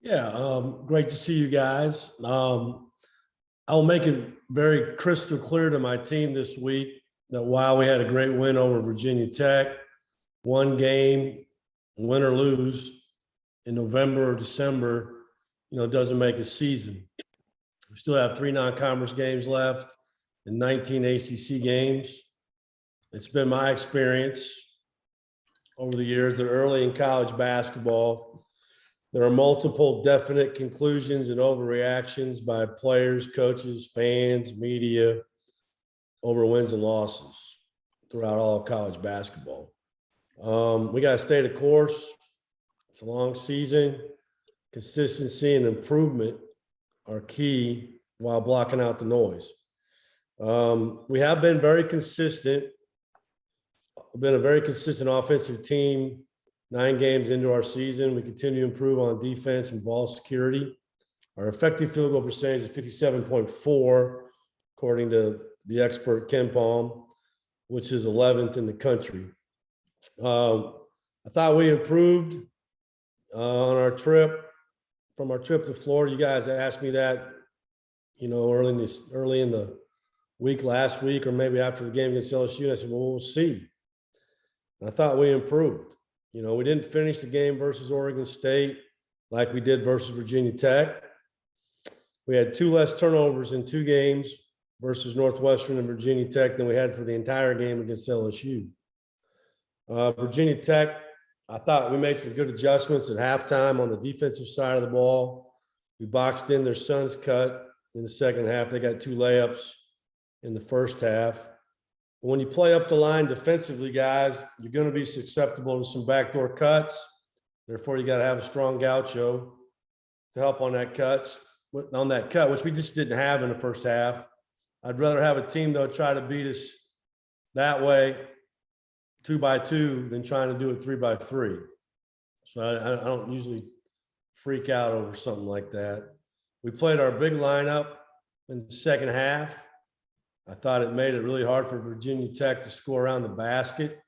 Yeah, great to see you guys. I'll make it very crystal clear to my team this week that while we had a great win over Virginia Tech, one game, win or lose in November or December, doesn't make a season. We still have 3 non-conference games left and 19 ACC games. It's been my experience over the years that early in college basketball, there are multiple definite conclusions and overreactions by players, coaches, fans, media over wins and losses throughout all of college basketball. We got to stay the course. It's a long season. Consistency and improvement are key while blocking out the noise. We have been very consistent. We've been a very consistent offensive team. 9 games into our season, we continue to improve on defense and ball security. Our effective field goal percentage is 57.4, according to the expert Ken Palm, which is 11th in the country. I thought we improved on our trip. From our trip to Florida, you guys asked me that, early in the week last week, or maybe after the game against LSU. And I said, well, we'll see. And I thought we improved. We didn't finish the game versus Oregon State like we did versus Virginia Tech. We had 2 less turnovers in 2 games versus Northwestern and Virginia Tech than we had for the entire game against LSU. Virginia Tech, I thought we made some good adjustments at halftime on the defensive side of the ball. We boxed in their son's cut in the second half. They got 2 layups in the first half. When you play up the line defensively, guys, you're going to be susceptible to some backdoor cuts. Therefore, you got to have a strong gaucho to help on that cut, which we just didn't have in the first half. I'd rather have a team, though, try to beat us that way, 2x2, than trying to do it 3x3. So I don't usually freak out over something like that. We played our big lineup in the second half. I thought it made it really hard for Virginia Tech to score around the basket.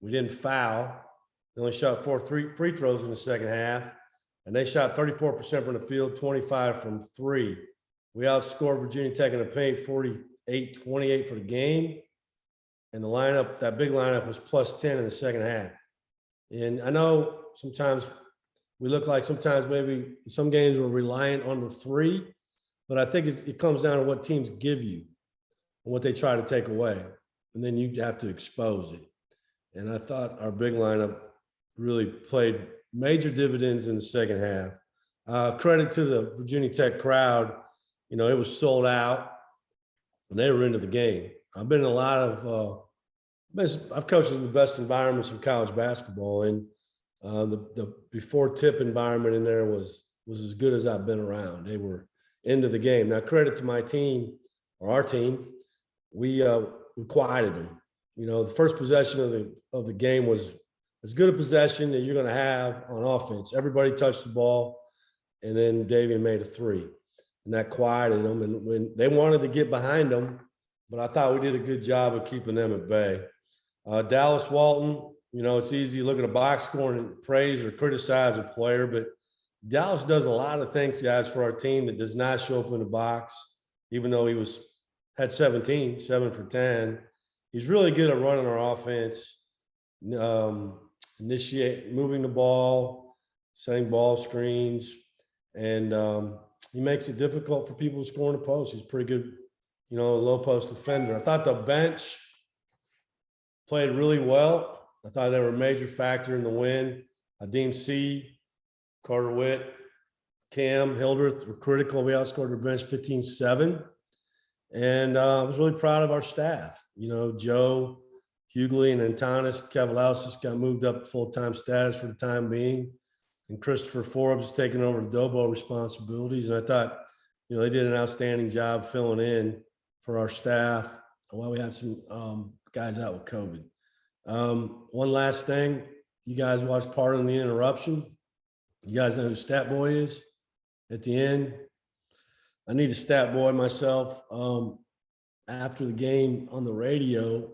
We didn't foul. They only shot 4 free throws in the second half, and they shot 34% from the field, 25 from 3. We outscored Virginia Tech in the paint 48-28 for the game, and the lineup, that big lineup, was plus 10 in the second half. And I know sometimes we look like sometimes maybe some games we're reliant on the 3, but I think it comes down to what teams give you and what they try to take away, and then you have to expose it. And I thought our big lineup really played major dividends in the second half. Credit to the Virginia Tech crowd. It was sold out, and they were into the game. I've been in a lot of I've coached in the best environments in college basketball, and the before tip environment in there was as good as I've been around. They were into the game. Now, credit to my team, or our team. We quieted them. The first possession of the game was as good a possession that you're going to have on offense. Everybody touched the ball, and then Davian made a 3, and that quieted them. And when they wanted to get behind them, but I thought we did a good job of keeping them at bay. Dallas Walton, it's easy to look at a box score and praise or criticize a player, but Dallas does a lot of things, guys, for our team that does not show up in the box, even though he had 7 for 10. He's really good at running our offense, moving the ball, setting ball screens, and he makes it difficult for people to score in the post. He's pretty good, low post defender. I thought the bench played really well. I thought they were a major factor in the win. Adeem C, Carter Witt, Cam, Hildreth were critical. We outscored their bench 15-7. And I was really proud of our staff. Joe Hughley and Antanas Kavalauskas got moved up to full-time status for the time being. And Christopher Forbes taking over the Dobo responsibilities. And I thought, they did an outstanding job filling in for our staff while we had some guys out with COVID. One last thing. You guys watched part of the interruption. You guys know who Stat Boy is at the end? I need a stat boy myself. After the game on the radio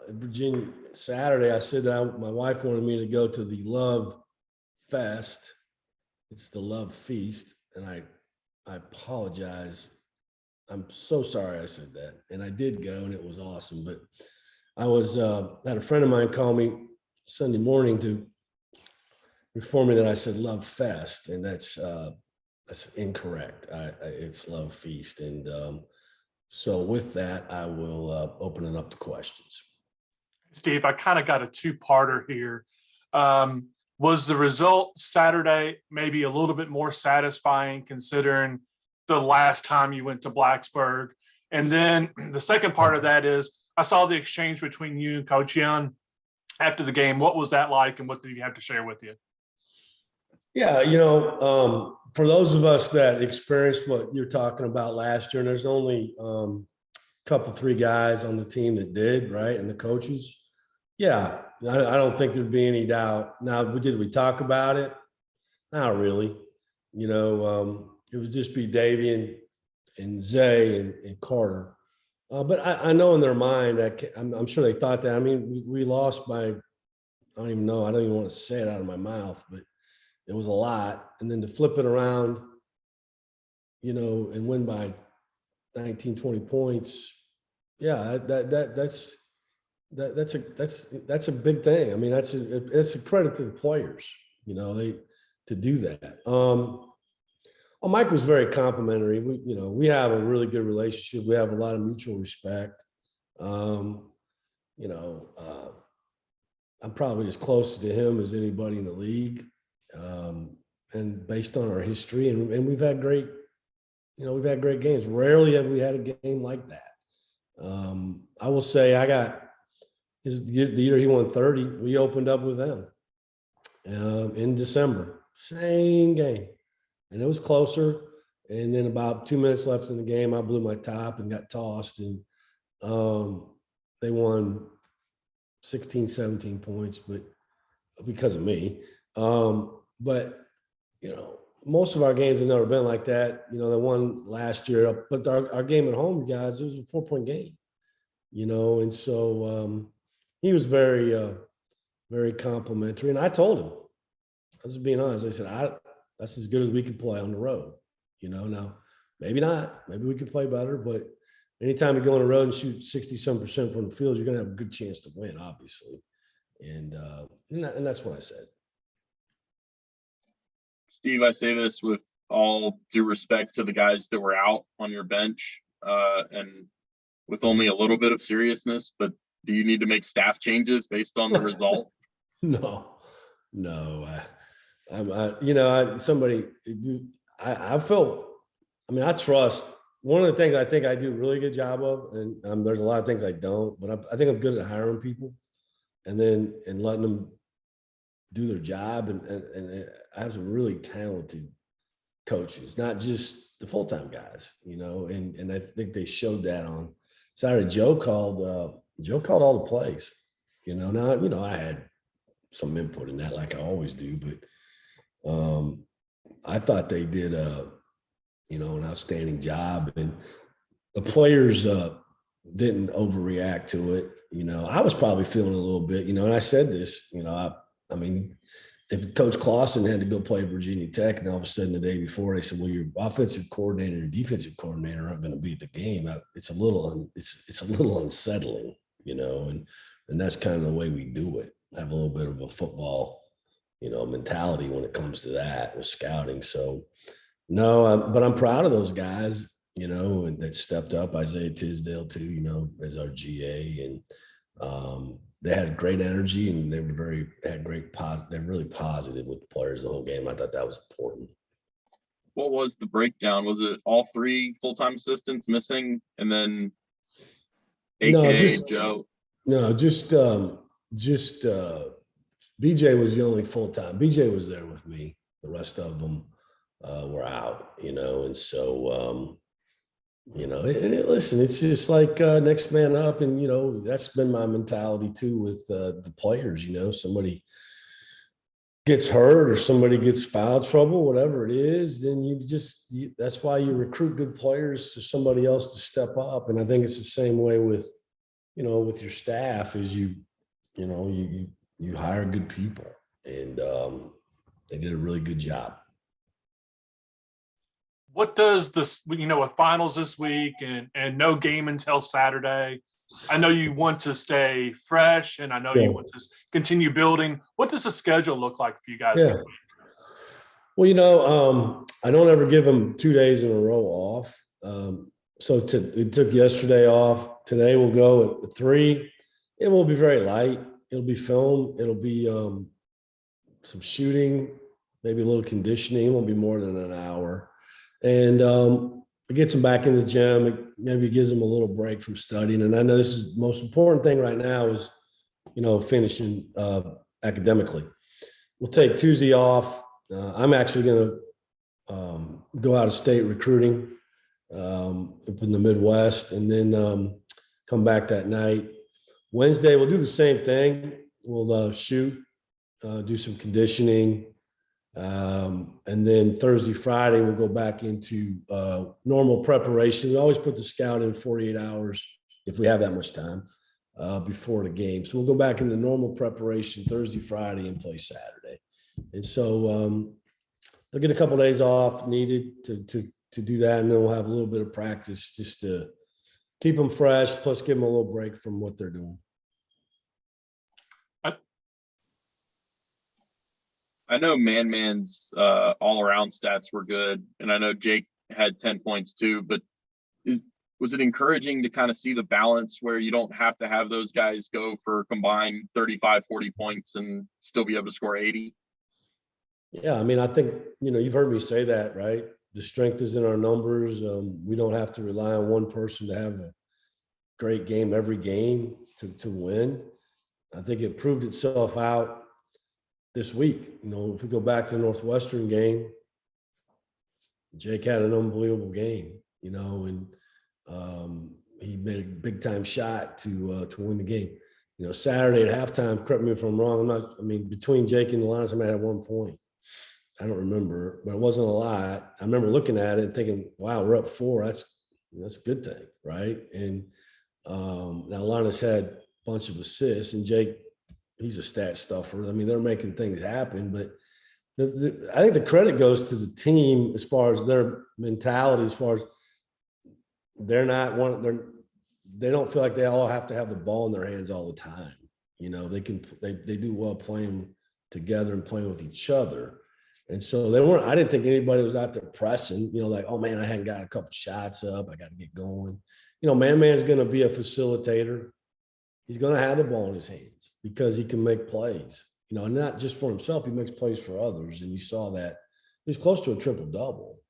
in Virginia Saturday, I said that my wife wanted me to go to the Love Fest It's the Love Feast. And I apologize. I'm so sorry I said that. And I did go, and it was awesome. But I was had a friend of mine call me Sunday morning to inform me that I said Love Fest, and that's incorrect. It's Love Feast. And so with that, I will open it up to questions. Steve, I kind of got a two-parter here. Was the result Saturday maybe a little bit more satisfying considering the last time you went to Blacksburg? And then the second part of that is, I saw the exchange between you and Coach Young after the game. What was that like, and what did he have to share with you? Yeah, for those of us that experienced what you're talking about last year, and there's only couple, 3 guys on the team that did, right? And the coaches. Yeah, I don't think there'd be any doubt. Now, did we talk about it? Not really. It would just be Davey and Zay and Carter. But I know in their mind that I'm sure they thought that. I mean, we lost by, I don't even know. I don't even want to say it out of my mouth, but it was a lot. And then to flip it around, and win by 19, 20 points. Yeah, that's a big thing. I mean, it's a credit to the players, to do that. Mike was very complimentary. We have a really good relationship. We have a lot of mutual respect. I'm probably as close to him as anybody in the league. And based on our history, and we've had great games. Rarely have we had a game like that. I will say I got the year he won 30, we opened up with them in December, same game. And it was closer. And then about 2 minutes left in the game, I blew my top and got tossed. And they won 16, 17 points, but because of me. But, most of our games have never been like that. They won last year. But our game at home, guys, it was a 4-point game, And so he was very, very complimentary. And I told him, I was being honest. I said, that's as good as we can play on the road. Now maybe not. Maybe we could play better. But anytime you go on the road and shoot 60-some% from the field, you're going to have a good chance to win, obviously. And that's what I said. Steve, I say this with all due respect to the guys that were out on your bench, and with only a little bit of seriousness, but do you need to make staff changes based on the result? No. I trust. One of the things I think I do a really good job of, and there's a lot of things I don't, but I think I'm good at hiring people and letting them do their job. And I have some really talented coaches, not just the full-time guys, and I think they showed that on Saturday. Joe called all the plays, now, I had some input in that like I always do, but I thought they did an outstanding job, and the players didn't overreact to it. I was probably feeling a little bit, and I said this, I mean, if Coach Clausen had to go play Virginia Tech, and all of a sudden the day before they said, well, your offensive coordinator and defensive coordinator aren't going to be at the game, it's a little unsettling, and that's kind of the way we do it. Have a little bit of a football, mentality when it comes to that with scouting. So no, but I'm proud of those guys, and that stepped up. Isaiah Tisdale too, as our GA, and they had great energy, and they're really positive with the players the whole game. I thought that was important. What was the breakdown? Was it all 3 full-time assistants missing, and then AKA Joe? No, just BJ was the only full-time. BJ was there with me. The rest of them were out, and so listen, it's just like next man up, and that's been my mentality too with the players. Somebody gets hurt or somebody gets foul trouble, whatever it is, then that's why you recruit good players to somebody else to step up. And I think it's the same way with with your staff, is you hire good people, and they did a really good job. what does this, with finals this week and no game until Saturday? I know you want to stay fresh, and I know you want to continue building. What does the schedule look like for you guys? Yeah. Well, I don't ever give them 2 days in a row off. We took yesterday off. Today we'll go at 3. It will be very light. It'll be film. It'll be some shooting, maybe a little conditioning. It won't be more than an hour. And it gets them back in the gym. It maybe gives them a little break from studying. And I know this is the most important thing right now is, finishing academically. We'll take Tuesday off. I'm actually going to go out of state recruiting up in the Midwest, and then come back that night. Wednesday, we'll do the same thing. We'll shoot, do some conditioning. And then Thursday, Friday, we'll go back into normal preparation. We always put the scout in 48 hours if we have that much time before the game. So we'll go back into normal preparation Thursday, Friday, and play Saturday. And so they'll get a couple of days off needed to do that, and then we'll have a little bit of practice just to keep them fresh, plus give them a little break from what they're doing. I know man's all-around stats were good, and I know Jake had 10 points too, but was it encouraging to kind of see the balance where you don't have to have those guys go for combined 35, 40 points and still be able to score 80? Yeah, I mean, I think, you've heard me say that, right? The strength is in our numbers. We don't have to rely on one person to have a great game every game to win. I think it proved itself out this week. If we go back to the Northwestern game, Jake had an unbelievable game, and he made a big time shot to win the game. Saturday at halftime, correct me if I'm wrong. Between Jake and the Lions, I might have 1 point. I don't remember, but it wasn't a lot. I remember looking at it and thinking, wow, we're up 4. That's a good thing, right? And now Linus had a bunch of assists, and Jake, he's a stat stuffer. They're making things happen, but I think the credit goes to the team as far as their mentality, as far as they don't feel like they all have to have the ball in their hands all the time. They do well playing together and playing with each other. And so I didn't think anybody was out there pressing, like, oh man, I hadn't got a couple shots up. I got to get going. Man's going to be a facilitator. He's going to have the ball in his hands because he can make plays, not just for himself. He makes plays for others. And you saw that he was close to a triple double,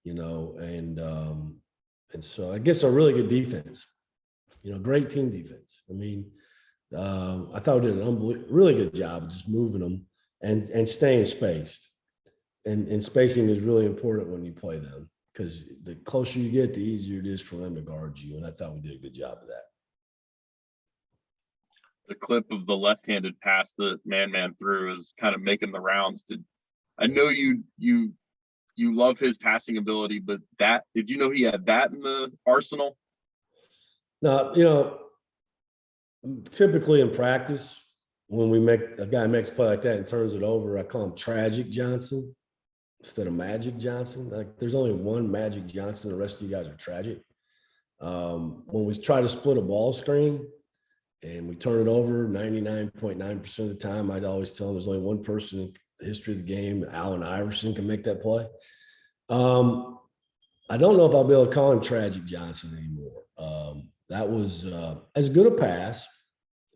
and so I guess a really good defense, great team defense. I thought we did an really good job of just moving them and staying spaced. And spacing is really important when you play them, because the closer you get, the easier it is for them to guard you. And I thought we did a good job of that. The clip of the left-handed pass that man threw is kind of making the rounds. I know you love his passing ability, but did you know he had that in the arsenal? No, typically in practice, when a guy makes a play like that and turns it over, I call him Tragic Johnson instead of Magic Johnson. Like, there's only one Magic Johnson. The rest of you guys are tragic. When we try to split a ball screen and we turn it over 99.9% of the time, I'd always tell them there's only one person in the history of the game, Allen Iverson, can make that play. I don't know if I'll be able to call him Tragic Johnson anymore. That was as good a pass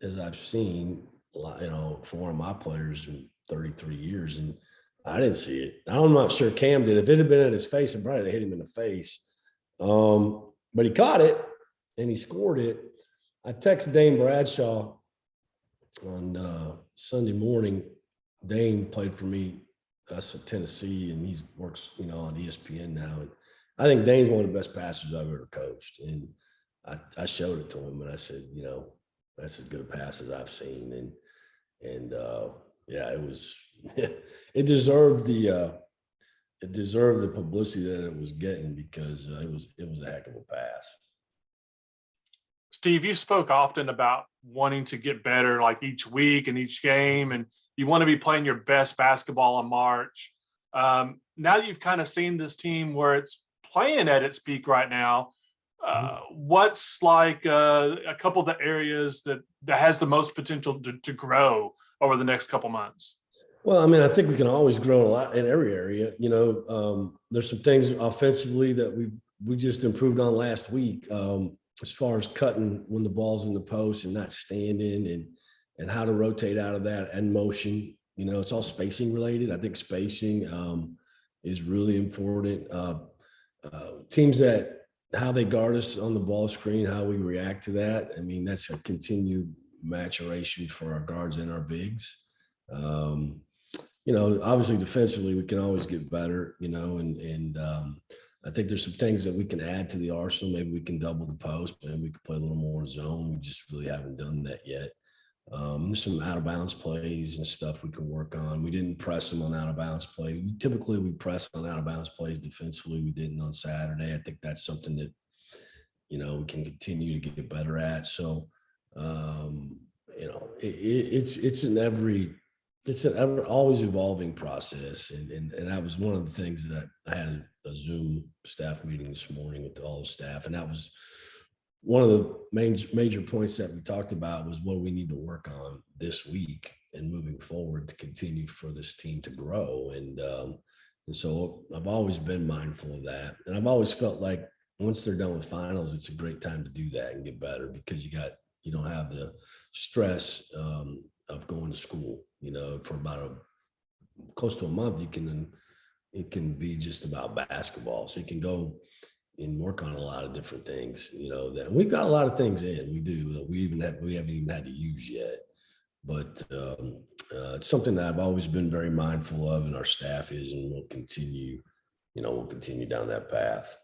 as I've seen, for one of my players in 33 years. And I didn't see it. I'm not sure Cam did. If it had been at his face, I probably would have hit him in the face. But he caught it and he scored it. I texted Dane Bradshaw on Sunday morning. Dane played for me. That's at Tennessee, and he works, on ESPN now. And I think Dane's one of the best passers I've ever coached. And I showed it to him, and I said, that's as good a pass as I've seen. And it was, it deserved the publicity that it was getting, because it was a heck of a pass. Steve, you spoke often about wanting to get better, like each week and each game, and you want to be playing your best basketball in March. now you've kind of seen this team where it's playing at its peak right now. What's like a couple of the areas that has the most potential to grow over the next couple months? Well, I mean, I think we can always grow a lot in every area. There's some things offensively that we just improved on last week, as far as cutting when the ball's in the post and not standing and how to rotate out of that and motion. It's all spacing related. I think spacing is really important. Teams that how they guard us on the ball screen, how we react to that. I mean, that's a continued maturation for our guards and our bigs. Obviously defensively, we can always get better, and I think there's some things that we can add to the arsenal. Maybe we can double the post, and we can play a little more zone. We just really haven't done that yet. There's some out of bounds plays and stuff we can work on. We didn't press them on out of bounds play. Typically we press on out of bounds plays defensively. We didn't on Saturday. I think that's something that, we can continue to get better at. So, it's an always evolving process. And that was one of the things that I had a Zoom staff meeting this morning with all the staff. And that was one of the major points that we talked about was what we need to work on this week and moving forward to continue for this team to grow. And so I've always been mindful of that. And I've always felt like once they're done with finals, it's a great time to do that and get better because you don't have the stress of going to school, for about close to a month. It can be just about basketball. So you can go and work on a lot of different things, that we've got a lot of things in, we do that we haven't even had to use yet, but it's something that I've always been very mindful of, and our staff is, and we'll continue down that path.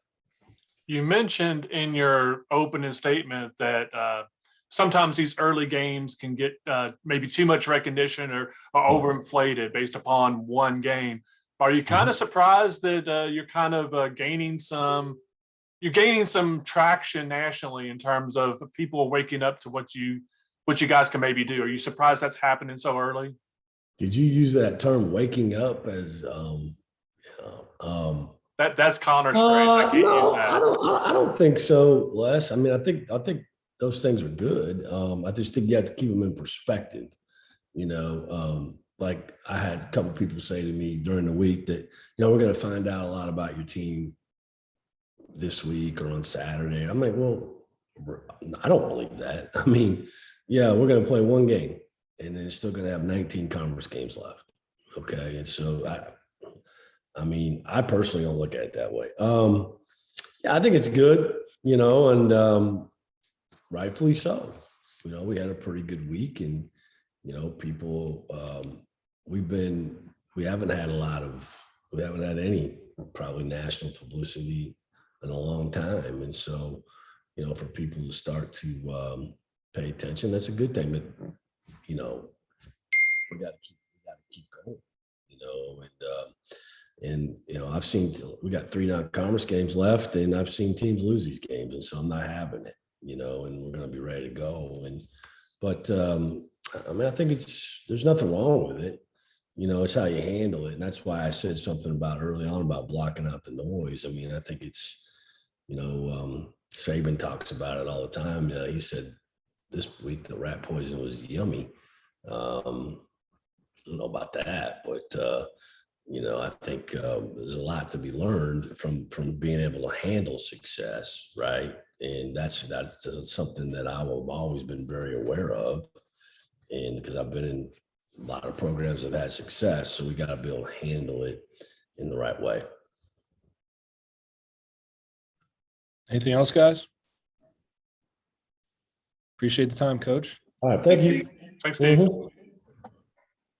You mentioned in your opening statement that sometimes these early games can get maybe too much recognition or overinflated based upon one game. Are you kind of surprised that you're kind of gaining some traction nationally in terms of people waking up to what you guys can maybe do? Are you surprised that's happening so early? Did you use that term "waking up" as that's Connor's phrase? I can't use that. I don't think so, Les. I mean, I think those things are good. I just think you have to keep them in perspective. Like I had a couple of people say to me during the week that, we're going to find out a lot about your team this week or on Saturday. I'm like, well, I don't believe that. I mean, yeah, we're going to play one game and then it's still going to have 19 conference games left. Okay. And so I personally don't look at it that way. Yeah, I think it's good, and rightfully so. We had a pretty good week, and, people, we haven't had any probably national publicity in a long time. And so, for people to start to pay attention, that's a good thing. But, we got to keep going, and I've seen we got 3 non-conference games left, and I've seen teams lose these games, and so I'm not having it, and we're going to be ready to go. But I think there's nothing wrong with it. It's how you handle it. And that's why I said something about early on about blocking out the noise. I mean, I think it's, Saban talks about it all the time. He said this week the rat poison was yummy. I don't know about that, but I think there's a lot to be learned from being able to handle success, right? And that's something that I've always been very aware of, and because I've been in a lot of programs that have had success, so we got to be able to handle it in the right way. Anything else, guys? Appreciate the time, Coach. All right, thank you. Thanks, Steve. Mm-hmm.